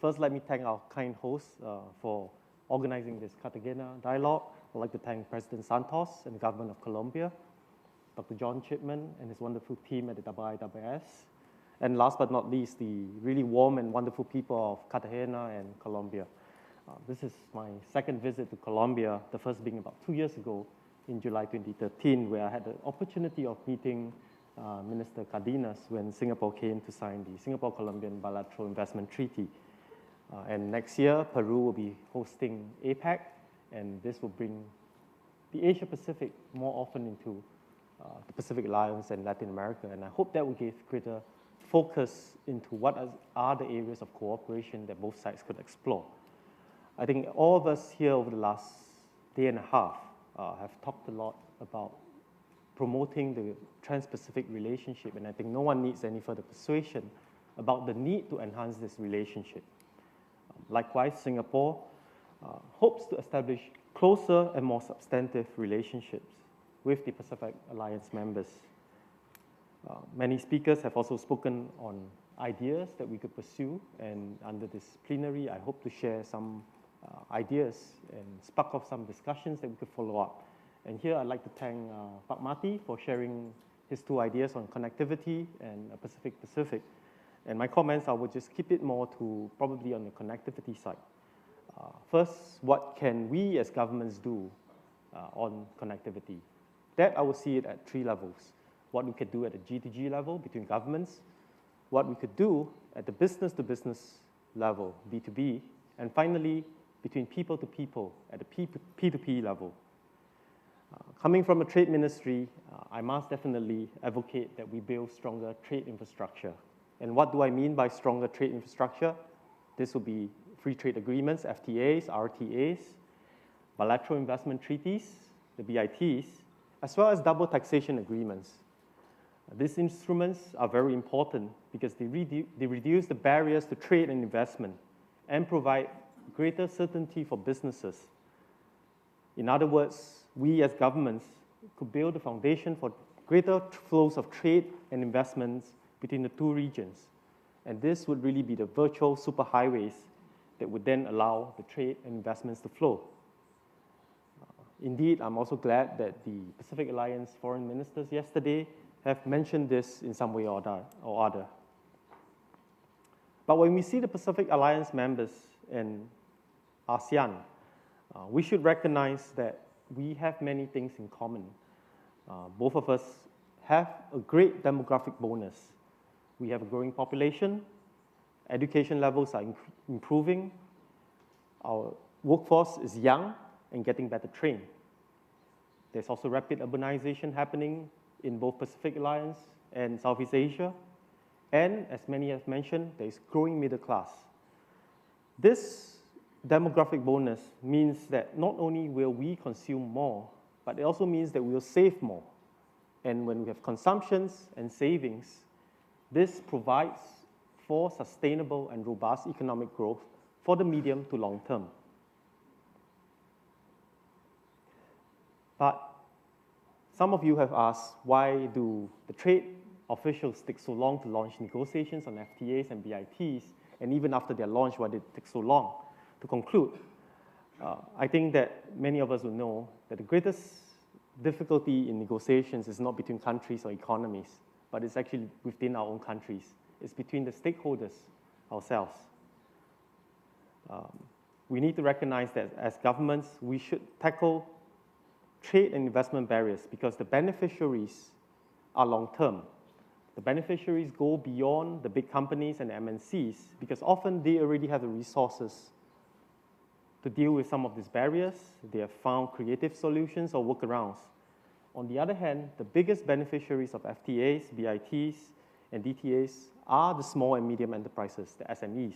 First, let me thank our kind hosts for organizing this Cartagena dialogue. I'd like to thank President Santos and the government of Colombia, Dr. John Chipman and his wonderful team at the IISS, and last but not least, the really warm and wonderful people of Cartagena and Colombia. This is my second visit to Colombia, the first being about 2 years ago in July 2013, where I had the opportunity of meeting Minister Cardenas when Singapore came to sign the Singapore-Colombian Bilateral Investment Treaty. And next year, Peru will be hosting APEC, and this will bring the Asia-Pacific more often into the Pacific Alliance and Latin America. And I hope that will give greater focus into what are the areas of cooperation that both sides could explore. I think all of us here over the last day and a half have talked a lot about promoting the Trans-Pacific relationship, and I think no one needs any further persuasion about the need to enhance this relationship. Likewise, Singapore hopes to establish closer and more substantive relationships with the Pacific Alliance members. Many speakers have also spoken on ideas that we could pursue, and under this plenary, I hope to share some ideas and spark off some discussions that we could follow up. And here I'd like to thank Pak Mati for sharing his 2 ideas on connectivity and Pacific-Pacific. And my comments, I will just keep it more to probably on the connectivity side. First, what can we as governments do on connectivity? That I will see it at 3 levels. What we could do at the G2G level between governments, what we could do at the business-to-business level, B2B, and finally, between people to people at the P2P level. Coming from a trade ministry, I must definitely advocate that we build stronger trade infrastructure. And what do I mean by stronger trade infrastructure? This will be free trade agreements, FTAs, RTAs, bilateral investment treaties, the BITs, as well as double taxation agreements. These instruments are very important because they reduce the barriers to trade and investment and provide greater certainty for businesses. In other words, we as governments could build a foundation for greater flows of trade and investments between the 2 regions. And this would really be the virtual superhighways that would then allow the trade and investments to flow. Indeed, I'm also glad that the Pacific Alliance foreign ministers yesterday have mentioned this in some way or other. But when we see the Pacific Alliance members in ASEAN, we should recognize that we have many things in common. Both of us have a great demographic bonus. We have a growing population, education levels are improving, our workforce is young and getting better trained. There's also rapid urbanization happening in both Pacific Alliance and Southeast Asia. And as many have mentioned, there's growing middle class. This demographic bonus means that not only will we consume more, but it also means that we will save more. And when we have consumptions and savings, this provides for sustainable and robust economic growth for the medium to long term. But some of you have asked, why do the trade officials take so long to launch negotiations on FTAs and BITs, and even after their launch, why did it take so long to conclude? I think that many of us will know that the greatest difficulty in negotiations is not between countries or economies, but it's actually within our own countries. It's between the stakeholders ourselves. We need to recognize that as governments, we should tackle trade and investment barriers because the beneficiaries are long-term. The beneficiaries go beyond the big companies and MNCs because often they already have the resources to deal with some of these barriers. They have found creative solutions or workarounds. On the other hand, the biggest beneficiaries of FTAs, BITs, and DTAs are the small and medium enterprises, the SMEs.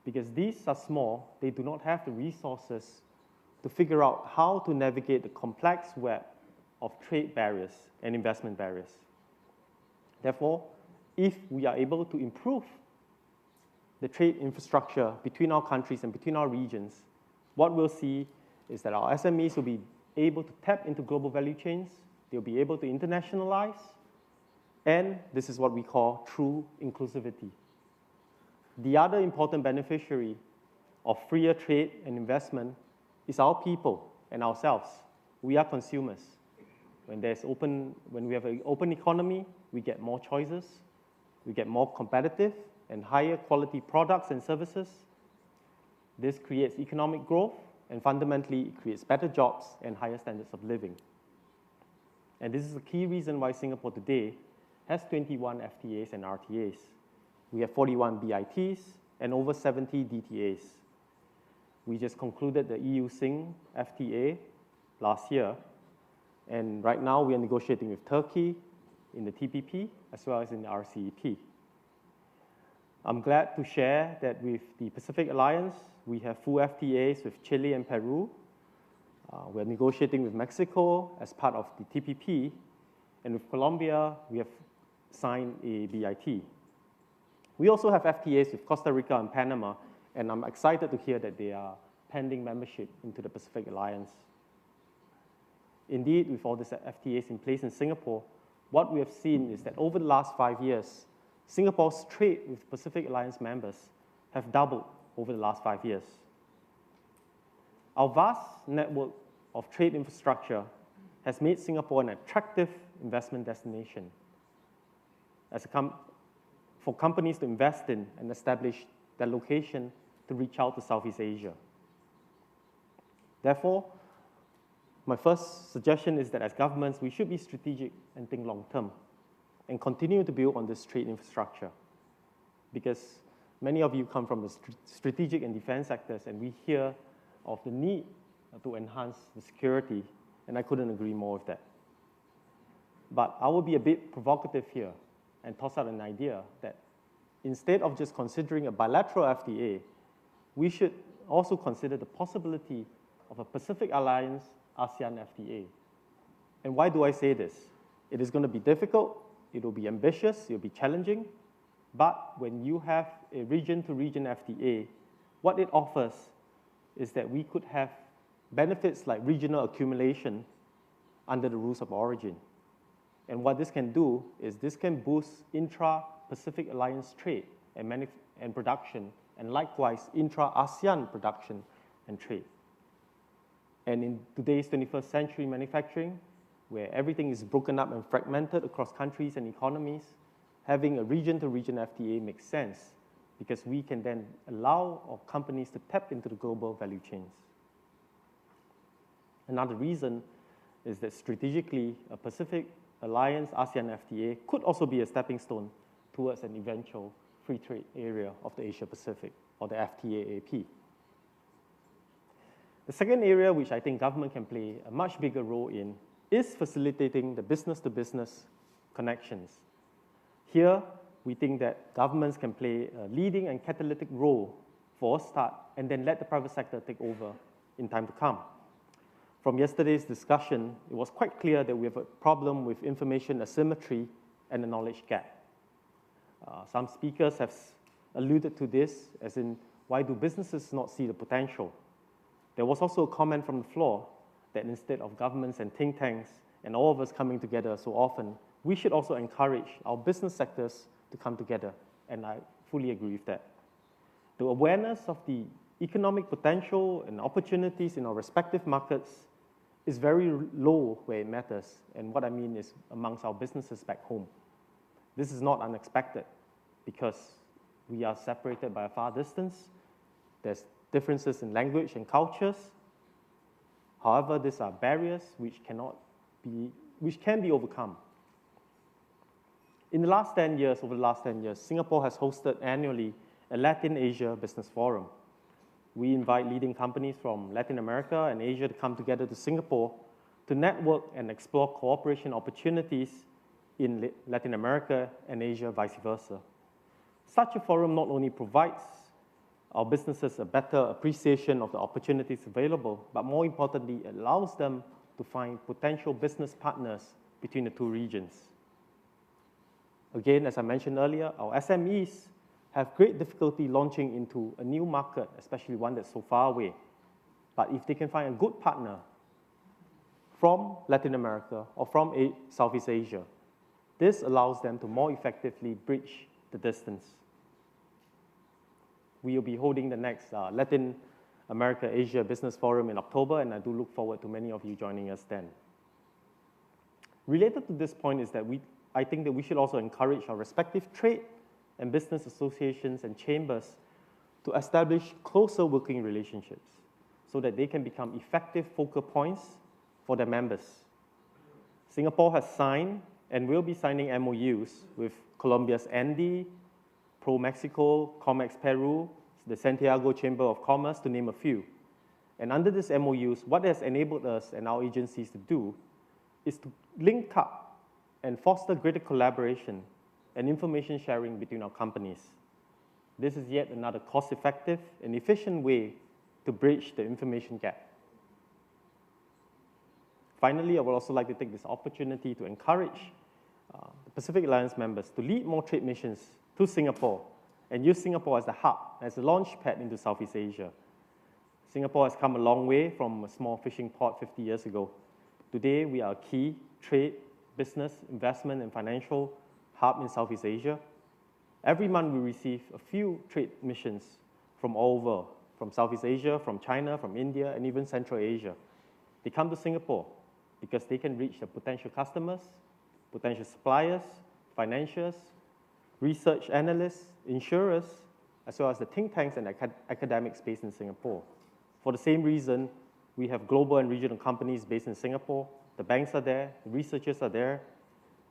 Because these are small, they do not have the resources to figure out how to navigate the complex web of trade barriers and investment barriers. Therefore, if we are able to improve the trade infrastructure between our countries and between our regions, what we'll see is that our SMEs will be able to tap into global value chains, they'll be able to internationalize, and this is what we call true inclusivity. The other important beneficiary of freer trade and investment is our people and ourselves. We are consumers. When we have an open economy, we get more choices, we get more competitive and higher quality products and services. This creates economic growth, and fundamentally, it creates better jobs and higher standards of living. And this is a key reason why Singapore today has 21 FTAs and RTAs. We have 41 BITs and over 70 DTAs. We just concluded the EU-Sing FTA last year, and right now we are negotiating with Turkey in the TPP as well as in the RCEP. I'm glad to share that with the Pacific Alliance, we have full FTAs with Chile and Peru. We're negotiating with Mexico as part of the TPP, and with Colombia, we have signed a BIT. We also have FTAs with Costa Rica and Panama, and I'm excited to hear that they are pending membership into the Pacific Alliance. Indeed, with all these FTAs in place in Singapore, what we have seen is that over the last 5 years, Singapore's trade with Pacific Alliance members have doubled over the last 5 years. Our vast network of trade infrastructure has made Singapore an attractive investment destination for companies to invest in and establish their location to reach out to Southeast Asia. Therefore, my first suggestion is that as governments, we should be strategic and think long-term and continue to build on this trade infrastructure, because many of you come from the strategic and defense sectors, and we hear of the need to enhance the security, and I couldn't agree more with that. But I will be a bit provocative here and toss out an idea that instead of just considering a bilateral FTA, we should also consider the possibility of a Pacific Alliance ASEAN FTA. And why do I say this? It is going to be difficult, it will be ambitious, it will be challenging, but when you have a region-to-region FTA, what it offers is that we could have benefits like regional accumulation under the rules of origin. And what this can do is this can boost intra-Pacific Alliance trade and production, and likewise intra-ASEAN production and trade. And in today's 21st century manufacturing, where everything is broken up and fragmented across countries and economies, having a region-to-region FTA makes sense, because we can then allow our companies to tap into the global value chains. Another reason is that strategically, a Pacific Alliance ASEAN FTA could also be a stepping stone towards an eventual free trade area of the Asia Pacific, or the FTAAP. The second area which I think government can play a much bigger role in is facilitating the business-to-business connections. Here, we think that governments can play a leading and catalytic role for a start, and then let the private sector take over in time to come. From yesterday's discussion, it was quite clear that we have a problem with information asymmetry and a knowledge gap. Some speakers have alluded to this, as in, why do businesses not see the potential? There was also a comment from the floor that instead of governments and think tanks and all of us coming together so often, we should also encourage our business sectors to come together, and I fully agree with that. The awareness of the economic potential and opportunities in our respective markets is very low where it matters, and what I mean is amongst our businesses back home. This is not unexpected, because we are separated by a far distance. There's differences in language and cultures. However, these are barriers which can be overcome. Over the last 10 years, Singapore has hosted annually a Latin Asia Business Forum. We invite leading companies from Latin America and Asia to come together to Singapore to network and explore cooperation opportunities in Latin America and Asia, vice versa. Such a forum not only provides our businesses a better appreciation of the opportunities available, but more importantly, it allows them to find potential business partners between the two regions. Again, as I mentioned earlier, our SMEs have great difficulty launching into a new market, especially one that's so far away. But if they can find a good partner from Latin America or from Southeast Asia, this allows them to more effectively bridge the distance. we will be holding the next Latin America Asia Business Forum in October, and I do look forward to many of you joining us then. Related to this point is that I think that we should also encourage our respective trade and business associations and chambers to establish closer working relationships so that they can become effective focal points for their members. Singapore has signed and will be signing MOUs with Colombia's ANDI, Pro-Mexico, COMEX Peru, the Santiago Chamber of Commerce, to name a few. And under these MOUs, what has enabled us and our agencies to do is to link up and foster greater collaboration and information sharing between our companies. This is yet another cost-effective and efficient way to bridge the information gap. Finally, I would also like to take this opportunity to encourage the Pacific Alliance members to lead more trade missions to Singapore and use Singapore as the hub, as a launch pad into Southeast Asia. Singapore has come a long way from a small fishing port 50 years ago. Today, we are a key trade, business, investment, and financial hub in Southeast Asia. Every month, we receive a few trade missions from all over, from Southeast Asia, from China, from India, and even Central Asia. They come to Singapore because they can reach the potential customers, potential suppliers, financiers, research analysts, insurers, as well as the think tanks and academics based in Singapore. For the same reason, we have global and regional companies based in Singapore. The banks are there, the researchers are there.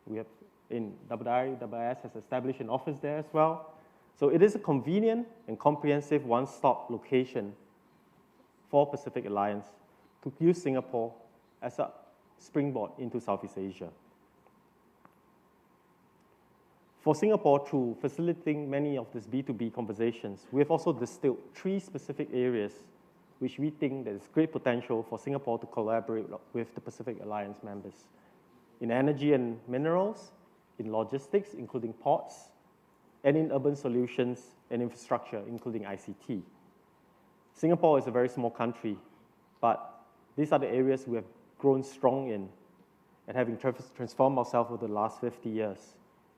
We have IIS has established an office there as well. So it is a convenient and comprehensive one-stop location for Pacific Alliance to use Singapore as a springboard into Southeast Asia. For Singapore, through facilitating many of these B2B conversations, we have also distilled 3 specific areas which we think there is great potential for Singapore to collaborate with the Pacific Alliance members. In energy and minerals, in logistics, including ports, and in urban solutions and infrastructure, including ICT. Singapore is a very small country, but these are the areas we have grown strong in and having transformed ourselves over the last 50 years.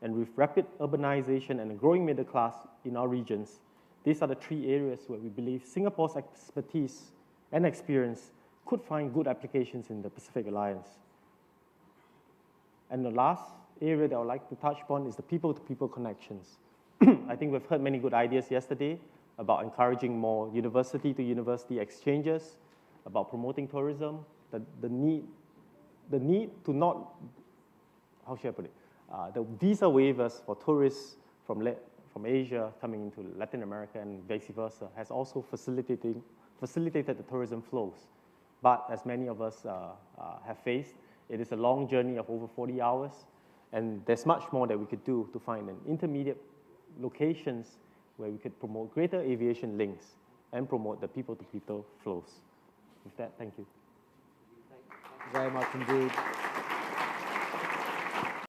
And with rapid urbanization and a growing middle class in our regions, these are the 3 areas where we believe Singapore's expertise and experience could find good applications in the Pacific Alliance. And the last area that I would like to touch upon is the people-to-people connections. I think we've heard many good ideas yesterday about encouraging more university-to-university exchanges, about promoting tourism, the need to not, how should I put it, the visa waivers for tourists from Asia coming into Latin America and vice versa has also facilitated the tourism flows. But as many of us have faced, it is a long journey of over 40 hours, and there's much more that we could do to find an intermediate locations where we could promote greater aviation links and promote the people-to-people flows. With that, thank you. Thank you very much indeed.